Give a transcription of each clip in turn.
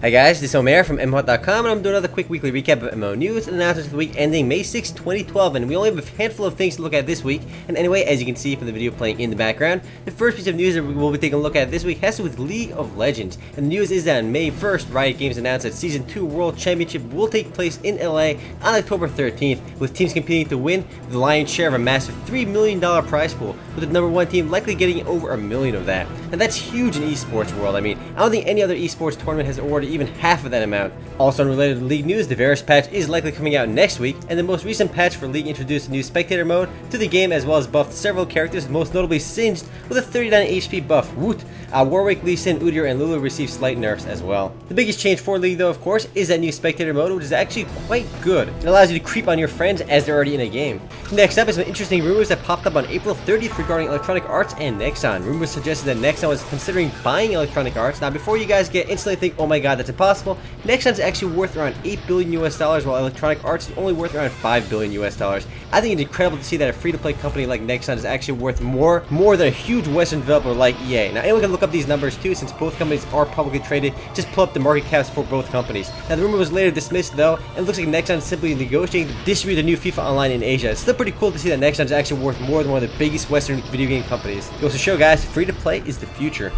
Hi guys, this is Omer from MMOHut.com, and I'm doing another quick weekly recap of MMO news and announcements for the week ending May 6, 2012, and we only have a handful of things to look at this week. And anyway, as you can see from the video playing in the background, the first piece of news that we will be taking a look at this week has to do with League of Legends. And the news is that on May 1st, Riot Games announced that Season 2 World Championship will take place in LA on October 13th, with teams competing to win the lion's share of a massive $3 million prize pool, with the number one team likely getting over $1 million of that. And that's huge in esports world. I mean, I don't think any other esports tournament has awarded even half of that amount. Also unrelated to League news, the Varus patch is likely coming out next week, and the most recent patch for League introduced a new spectator mode to the game, as well as buffed several characters, most notably Singed with a 39 HP buff. Woot! Warwick, Lee Sin, Udyr, and Lulu received slight nerfs as well. The biggest change for League though, of course, is that new spectator mode, which is actually quite good. It allows you to creep on your friends as they're already in a game. Next up is some interesting rumors that popped up on April 30th regarding Electronic Arts and Nexon. Rumors suggested that Nexon was considering buying Electronic Arts. Now, before you guys get instantly think, oh my god, that's impossible, Nexon's actually worth around $8 billion US, while Electronic Arts is only worth around $5 billion US. I think it's incredible to see that a free-to-play company like Nexon is actually worth more than a huge Western developer like EA. Now, anyone can look up these numbers too, since both companies are publicly traded. Just pull up the market caps for both companies. Now, the rumor was later dismissed though, and it looks like Nexon is simply negotiating to distribute the new FIFA Online in Asia. It's still pretty cool to see that Nexon is actually worth more than one of the biggest Western video game companies. It goes to show, guys, free-to-play is the future.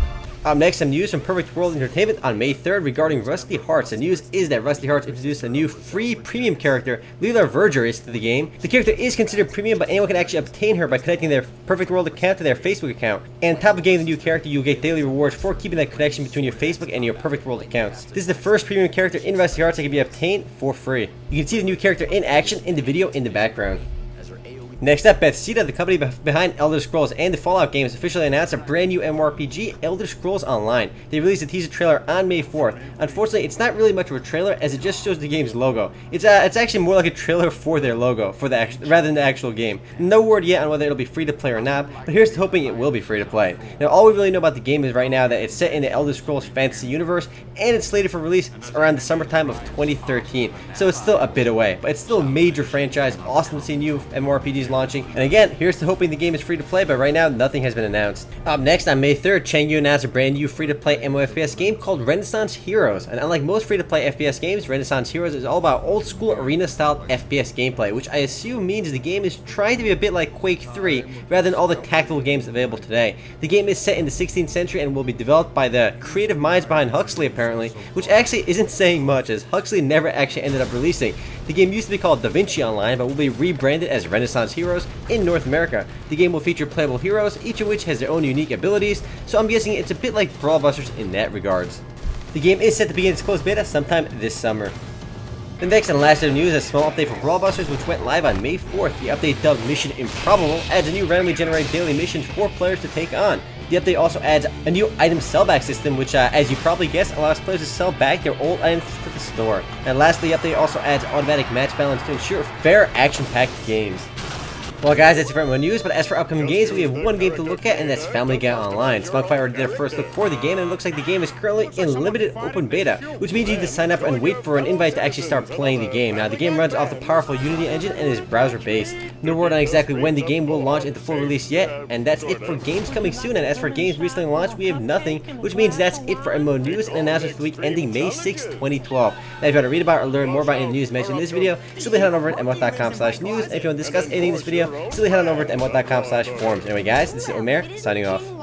Up next, some news from Perfect World Entertainment on May 3rd regarding Rusty Hearts. The news is that Rusty Hearts introduced a new free premium character, Leela Vergeris, to the game. The character is considered premium, but anyone can actually obtain her by connecting their Perfect World account to their Facebook account. And on top of getting the new character, you'll get daily rewards for keeping that connection between your Facebook and your Perfect World accounts. This is the first premium character in Rusty Hearts that can be obtained for free. You can see the new character in action in the video in the background. Next up, Bethesda, the company behind Elder Scrolls and the Fallout games, officially announced a brand new MMORPG, Elder Scrolls Online. They released a teaser trailer on May 4th. Unfortunately, it's not really much of a trailer, as it just shows the game's logo. It's actually more like a trailer for their logo, rather than the actual game. No word yet on whether it'll be free to play or not, but here's to hoping it will be free to play. Now, all we really know about the game is right now that it's set in the Elder Scrolls fantasy universe, and it's slated for release around the summertime of 2013. So it's still a bit away, but it's still a major franchise. Awesome to see new MMORPGs launching. And again, here's to hoping the game is free to play, but right now nothing has been announced. Up next, on May 3rd, Changyu announced a brand new free to play MMOFPS game called Renaissance Heroes. And unlike most free to play FPS games, Renaissance Heroes is all about old school arena style FPS gameplay, which I assume means the game is trying to be a bit like Quake 3 rather than all the tactical games available today. The game is set in the 16th century and will be developed by the creative minds behind Huxley, apparently, which actually isn't saying much, as Huxley never actually ended up releasing. The game used to be called Da Vinci Online, but will be rebranded as Renaissance Heroes in North America. The game will feature playable heroes, each of which has their own unique abilities, so I'm guessing it's a bit like Brawl Busters in that regards. The game is set to begin its closed beta sometime this summer. The next and last bit of news is a small update for Brawl Busters, which went live on May 4th. The update, dubbed Mission Improbable, adds a new randomly generated daily mission for players to take on. The update also adds a new item sellback system, which, as you probably guessed, allows players to sell back their old items to the store. And lastly, the update also adds automatic match balance to ensure fair, action-packed games. Well guys, that's it for MMO news, but as for upcoming games, we have one game to look at, and that's Family Guy Online. Smugfire already did a first look for the game, and it looks like the game is currently in limited open beta, which means you need to sign up and wait for an invite to actually start playing the game. Now, the game runs off the powerful Unity engine and is browser-based. No word on exactly when the game will launch into full release yet, and that's it for games coming soon. And as for games recently launched, we have nothing, which means that's it for MMO news and announcements for the week ending May 6, 2012. Now, if you want to read about or learn more about any of the news mentioned in this video, simply head on over to MMOHut.com/news, and if you want to discuss anything in this video, simply head on over to MMOHut.com/forums. Anyway guys, this is Omer, signing off.